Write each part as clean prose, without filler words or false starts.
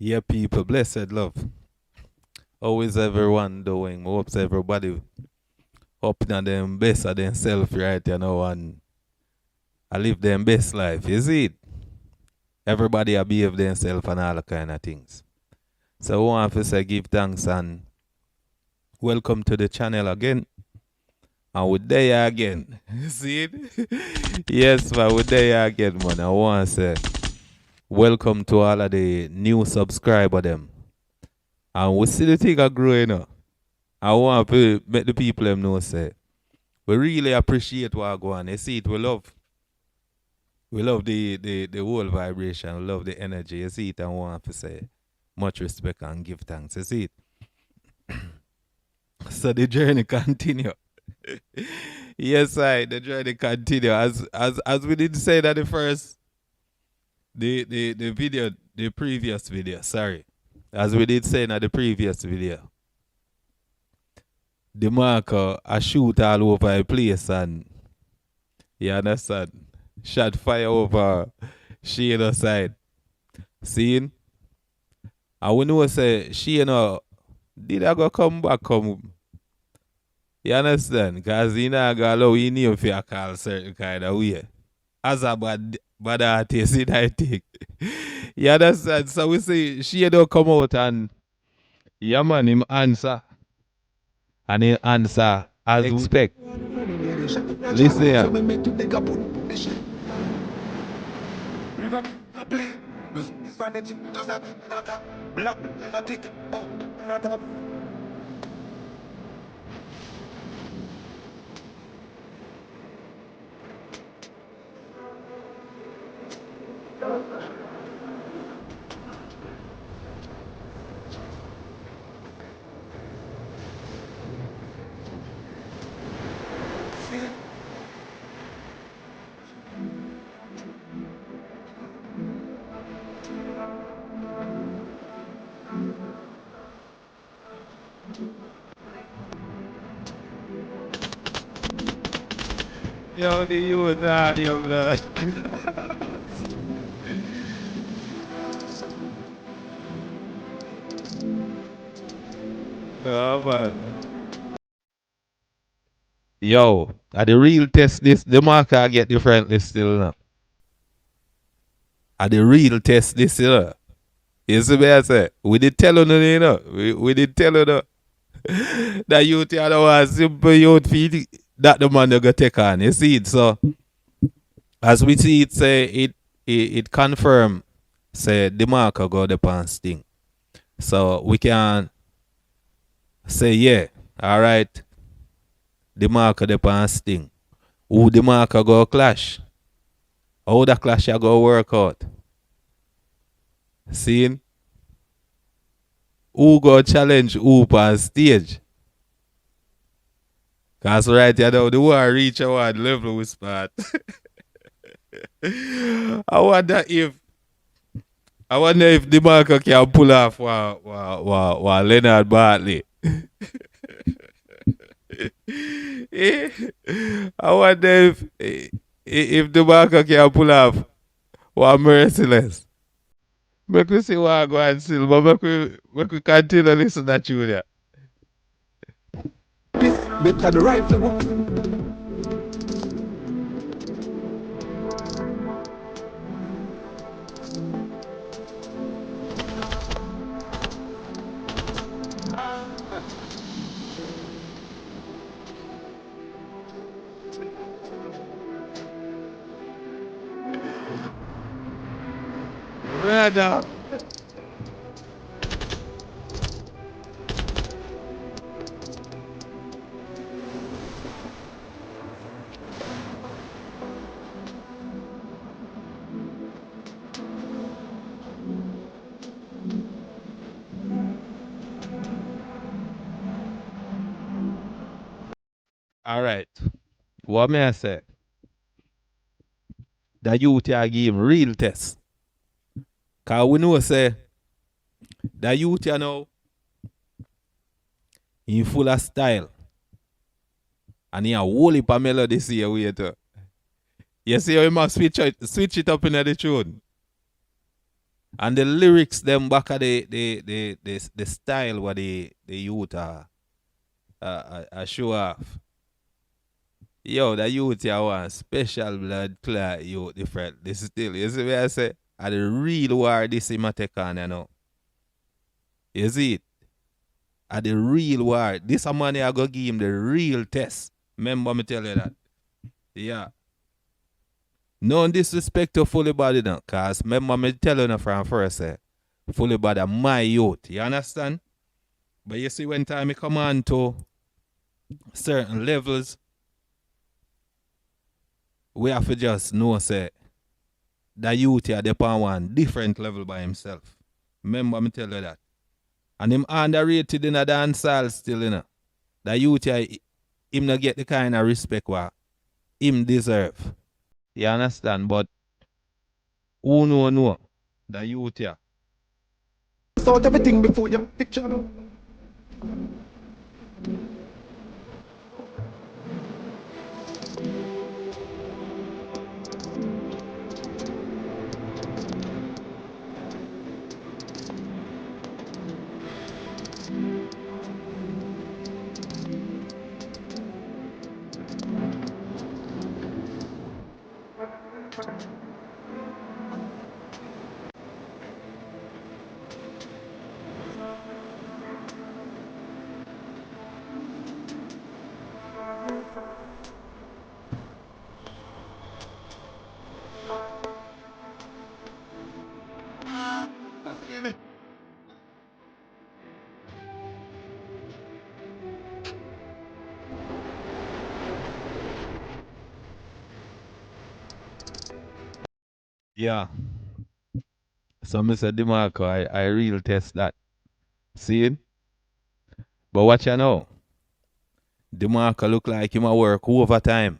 Yeah, people, blessed love. How is everyone doing? Hopes everybody up in them best of themselves right and I live them best life. You see it? Everybody a behave themselves and all the kind of things. So I want to say give thanks and welcome to the channel again. And we're there again. See it? Yes, man, we're there again, man. I want to say welcome to all of the new subscriber them. And we see the thing are growing up. I want to make the people them know say we really appreciate what go on. You see it, we love the whole vibration, we love the energy. You see it, and want to say much respect and give thanks. You see it. So the journey continue. Yes, the journey continue. As we did say that the first the video, the previous video, sorry. As we did say in the previous video. Demarco a shoot all over the place and you understand? Shot fire over Shane side. Seeing? And we know say Shane did I go come back come. You understand? Because he not gonna allow his name for call certain kind of way. As a bad artist, I think. You understand? So we say Shane don't come out and yeah man him answer. And he answer as expect. Listen here. Yo, the youth not your blood. Oh man. Yo, at the real test this, the marker I get differently still now. At the real test this, You see me I say? We did tell you, We did tell you, that youth are the one simple youth feed that the man you go take on. You see it? So, as we see it, say, it confirm, say, the marker go the pants thing. So, we can say, yeah, all right, the marker the pants thing. Who the marker go clash? How the clash you go work out? Seeing? Who go challenge who on stage? Cause right you know the war reach a one level with spot. I wonder if the marker can pull off one Leonard Bartley. I wonder if the marker can pull off one merciless. Make we see what I go and see, but make we continue to listen to Julia. Better the rifle. Brother. All right. What may I say? The youth are give him real test. Cause we know say the youth you know he full of style. And he a whole heap of melody this year way too. You see how he must switch it up in the tune. And the lyrics them back of the style what the youth show off. Yo, the youth you want special blood clot youth different. This still, you see what I say? At the real war this him a take on, you know. You see it? At the real war. This a man I go give him the real test. Remember me tell you that. Yeah. No disrespect to Fully Body now, cause remember me tell you from first say, Fully Body my youth. You understand? But you see when time me come on to certain levels, we have to just know say the youth here they on one different level by himself. Remember me tell you that. And him underrated in a dancehall still, you know. The youth here, him not get the kind of respect what him deserve. You understand? But who know the youth here. Sort everything before you picture. Yeah. So Mr. Demarco, I real test that. See it? But watch you know. Demarco look like him a work overtime.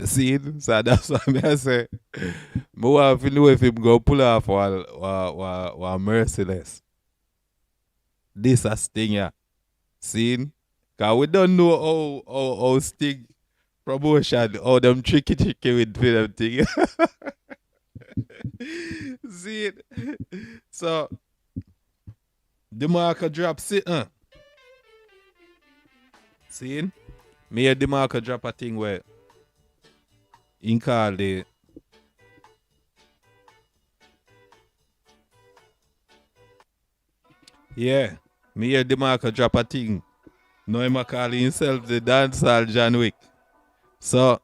See it? So that's why I say. I want to know if him go pull off or merciless. This a sting yeah. See it? Cause we don't know how Sting promotion, how them tricky with them thing. See it? So the marker drop sit. See it? Me hear the marker drop a thing where in call the yeah. Me hear the marker drop a thing. No him a call himself the dancehall John Wick. So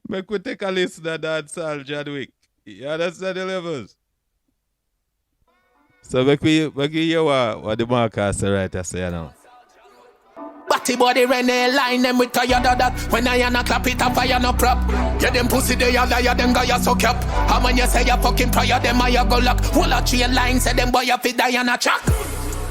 make we take a listen to dancehall John Wick. You understand the levels? So make we hear what the marker say right I say now. Batty body Rene line them with tired of that. When I ain't a clap it up, I ain't no prop. Yeah, them pussy they a liar, them guy a suck up. How when you say you fucking prior, them I go lock. Wall a train line, say them boy a fit die on a track.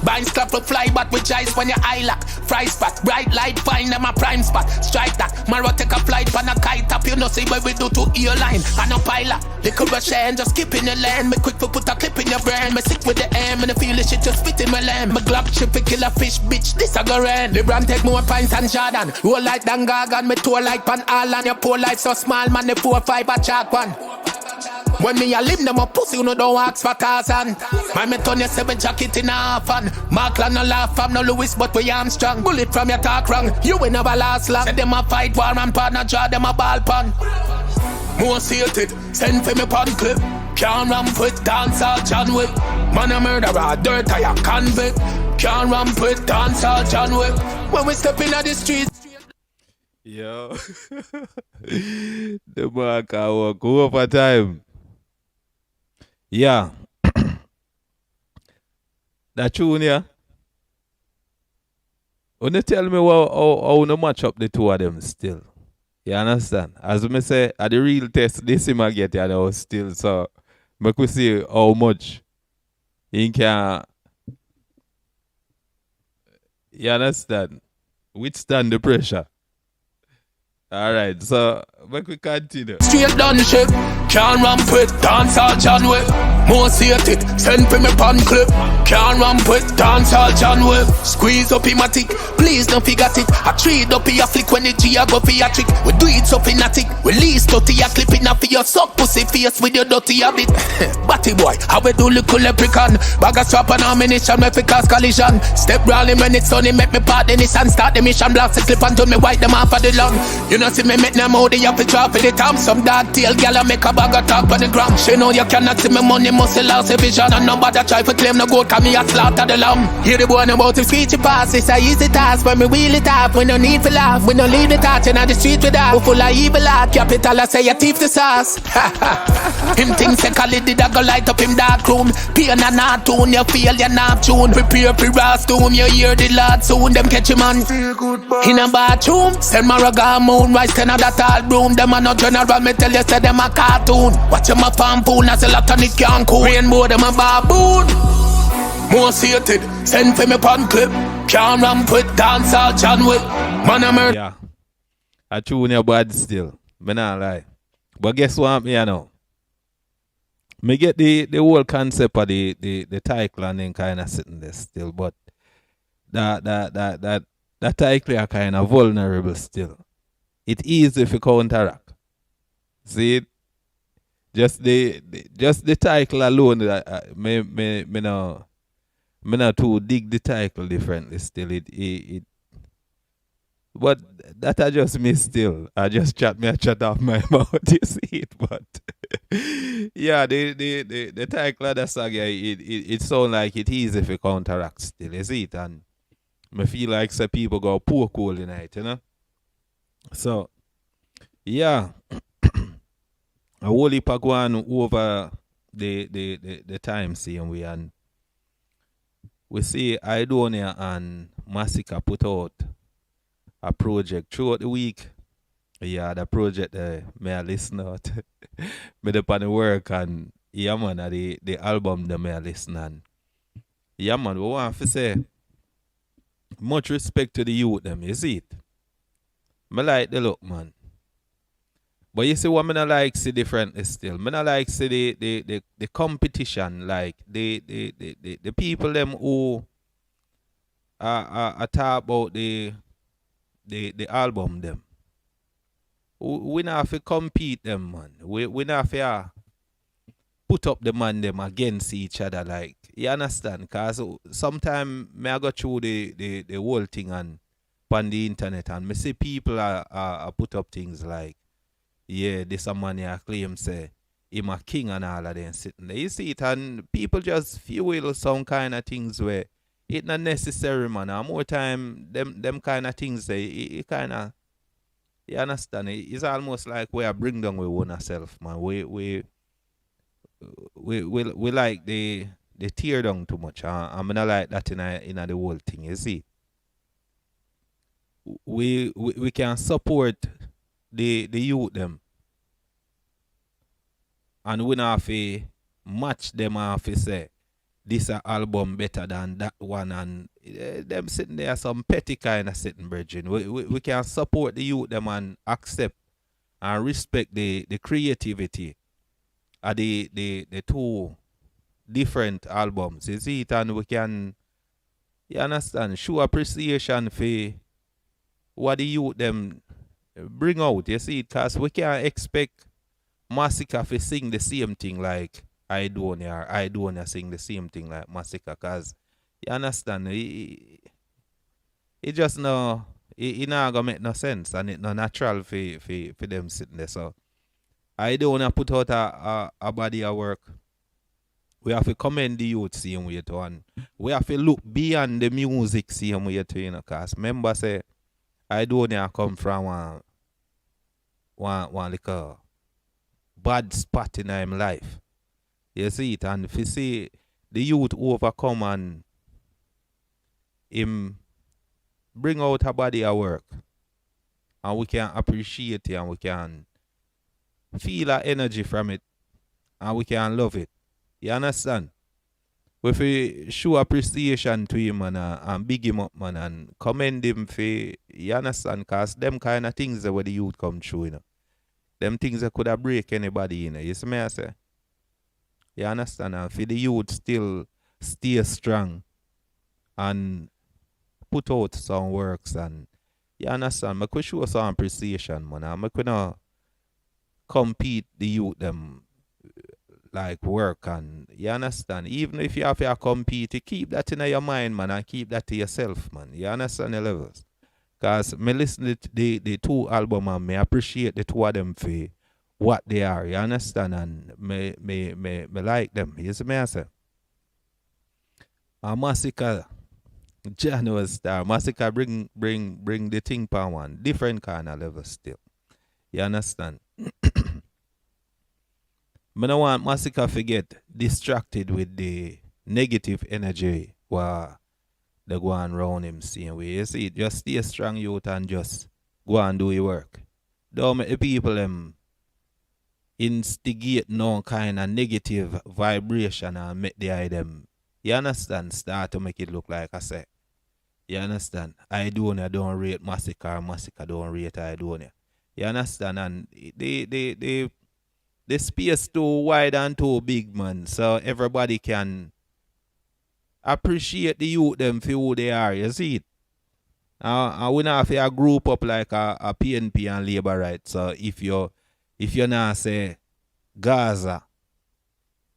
Binds clap for fly, but with eyes when you eye lock. Fry spot, bright light, find them a prime spot. Strike that, Maro take a flight, pan a kite up. You know see what we do to airline. And a pilot, little rush and just skip in the land. Me quick for put a clip in your brain. Me sick with the aim, and I feel the shit just spit in my lamb. Me glock chip a killer fish, bitch, this a go rain. LeBron take more pints than Jordan. Roll like Dan Gargan, me toe like Pan Allen. Your poor life so small, man, the 4-5 a chalk one. When me a live them a pussy, you know don't ask for Tarzan. My me turn your 7 jacket in half and Markland no laugh, I'm no Lewis, but we Armstrong. Bullet from your talk wrong, you will never last long. Say them a fight war and partner draw them a ball pun. More seated, send for me pun clip. Can't ramp with dancehall John Wick. Man a murderer, dirt I a convict. Can't ramp with dancehall John Wick. When we step in the streets. Yo. The marker work overtime. Yeah. That tune, yeah. When tell me how no match up the two of them still. You understand? As me say, at the real test, this him a get you know still. So make we see how much he can you understand? Withstand the pressure. Alright, so But we continue. Straight done shit. Can't ramp with dancehall John Wick. Most hate it, send for me pan clip. Can't ramp with dancehall John Wick. Squeeze up in my tick, please don't forget it. I trade up in your flick when the G I go for your trick. We do it so fanatic, release 30 a clip in for your suck pussy face with your dirty habit. Batty boy, how we do little leprechaun. Bag a strap and ammunition, me fi cause collision. Step rolling when it's sunny, make me part the Nissan. Start the mission, blast the clip until me wipe them off of the lawn. You know see me make them out, they have to drop in the time. Some dog tail gal make a bag of talk on the ground. She know you cannot see me money, muscle loss a vision. And nobody try to claim no gold, cause me a slaughter the lamb. Hear the boy about him speech pass, it's a easy task. When me wheel it off, we no need for laugh. We no leave the touch in the street with that. We full of evil art, capital I say you thief the sauce. Him think say Khalid did a go light up him dark room. Pain and not tune, you feel you not tune. Prepare for rastone, you hear the lad soon. Them catch him on in a bathroom. Send Maraga moon, rise ten of that all broom. Them a no general, me tell you say them a cartoon. Watch him a pampoon, as a lot of it can't cool. Rainbow them a baboon. Most hated, send for me pan clip. Can't ramp with dancehall John Wick. Man a murder. Yeah. I tune your bad still. Me not lie. But guess what me know? Me get the whole concept of the title and then kind of sitting there still. But that title are kind of vulnerable still. It easy if you counteract. See it? Just the title alone, me not too dig the title differently still. It but that I just miss still. I just chat off my mouth, you see it. But yeah, the title of the saga, it sound like it easy if you counteract still, you see it? And I feel like some people go poke hole in it, you know? So yeah. A whole heap of going over the time seeing we, and we see Idonia and Massacre put out a project throughout the week. Yeah, the project may I listen out. Me upon the work, and yeah man, the album that may I listen, and yeah man, we want to say much respect to the youth them, you see it? Me like the look, man. But you see what me not like see differently still. Me not like see the competition, like the people them who are talk about the album them. We not have to compete them, man. We not have to put up the man them against each other, like, you understand? Cause sometimes me I go through the whole thing and on the internet, and me see people are put up things like, yeah, this a man here claim say him a king and all of them sitting there. You see it, and people just fuel some kind of things where it not necessary, man. And more time them kind of things there, it kind of, you understand? It's almost like we are bring down we own ourselves, man. We like the tear down too much. I'm not like that in the whole thing. You see, we can support the youth them, and we not have to match them, have to say this a album better than that one, and them sitting there some petty kind of sitting virgin. We can support the youth them and accept and respect the creativity of the two different albums. You see it, and we can, you understand, show appreciation for what the youth them bring out. You see it, because we can't expect Massacre to sing the same thing like Idonia, or Idonia sing the same thing like Massacre, because you understand, it just no, it not gonna make no sense, and it no natural for them sitting there. So Idonia put out a body of work. We have to commend the youth same way too, and we have to look beyond the music same way too, you know, because remember say Idonia come from one like a bad spot in him life. You see it, and if you see the youth overcome and him bring out a body of work, and we can appreciate it, and we can feel our energy from it, and we can love it. You understand? If we show appreciation to him, and big him up, man, and commend him for, you understand? Because them kind of things that where the youth come through, you know. them things that could have break anybody in. You see me I say? You understand? And for the youth still stay strong and put out some works and you understand? I could show some appreciation, man. And I could not compete the youth them like work and you understand? Even if you have to compete, you keep that in your mind, man, and keep that to yourself, man. You understand the levels? Because me listen to the two album and me appreciate the two of them for what they are, you understand? And me like them. You see me I say? A Massacre, January star. Massacre bring the thing per one. Different kind of level still. You understand? I don't want Massacre to get distracted with the negative energy while they go on round him same way. You see, just stay strong youth and just go and do your work. Don't make the people instigate no kind of negative vibration and make the eye them. You understand? Start to make it look like I say. You understand? I don't rate Massacre, Massacre don't rate I don't. You understand? And the space too wide and too big, man. So everybody can appreciate the youth them for who they are. You see it? And we not have to group up like a PNP and Labour right. So if you not say Gaza,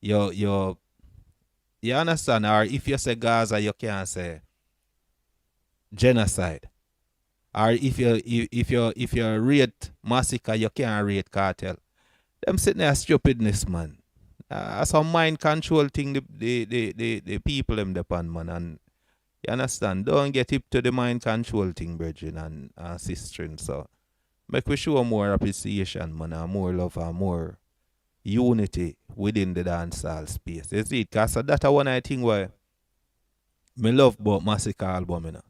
you understand? Or if you say Gaza, you can't say genocide. Or if you rate Massacre, you can't rate Cartel. Them sitting there stupidness, man. Some mind control thing the people them depend, man. And you understand? Don't get hip to the mind control thing, brethren and sisters. So make we show more appreciation, man, and more love and more unity within the dancehall space. You see it? Because that's one I think why me love about Massacre album, you know.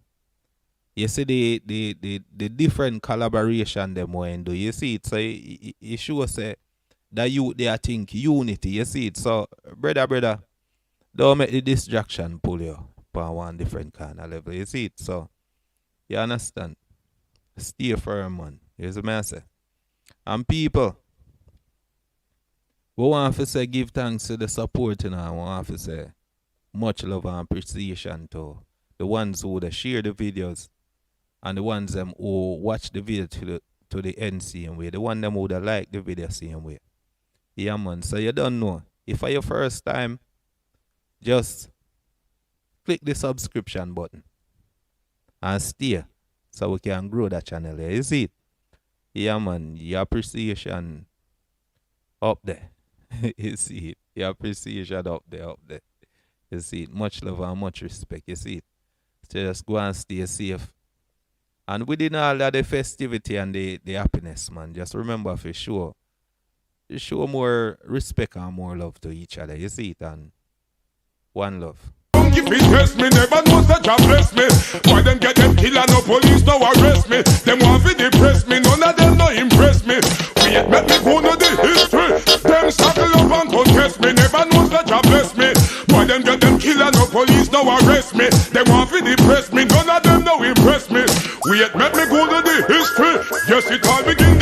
You see the different collaboration them when do. You see it? So it shows say that you they think unity. You see it? So brother, don't make the distraction pull you upon one different kind of level. You see it? So you understand? Stay firm, man. Here's the message. And people, we want to say give thanks to the support, you know. We want to say much love and appreciation to the ones who would share the videos and the ones them who watch the video to the end same way. The one them who would like the video same way. Yeah, man. So you don't know. If for your first time, just click the subscription button and stay so we can grow that channel. You see it? Yeah, man. Your appreciation up there. You see it? Your appreciation up there. You see it? Much love and much respect. You see it? So just go and stay safe. And within all of the festivity and the happiness, man, just remember for sure, show more respect and more love to each other. You see it? And one love. If it bless me, never know that God bless me. Why them get them killer, no police, no arrest me. Them want to depress me, none of them no impress me. Wait, make me go know the history. Them circle up and contest me, never know that God bless me. Why them get them killer, no police, no arrest me. Them want to depress me, none of them no impress me. Wait, make me go know the history. Yes, it all begin